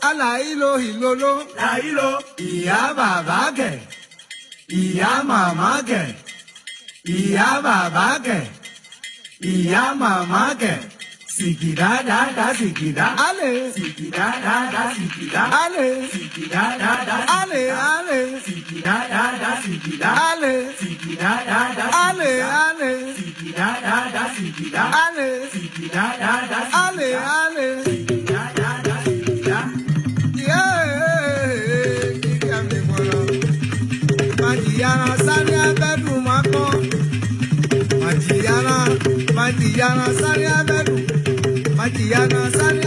Alailo hilolo. Ìyá bàbá kẹ̀. Ìyá màmá kẹ̀. Ìyá bàbá kẹ̀. Ìyá màmá kẹ̀. Sikida da da sikida. Ale. Sikida da da sikida. Ale. Sikida da da. Ale ale. Sikida da da sikida. Ale. Sikida da da. Ale ale. Sikida da da sikida. Ale. Sikida da da. Ale ale. Sikida da da sikida. Yeah. Kika mi bolo. Majiyana sani abedu mako. Majiyana sani abedu. Majiyana sani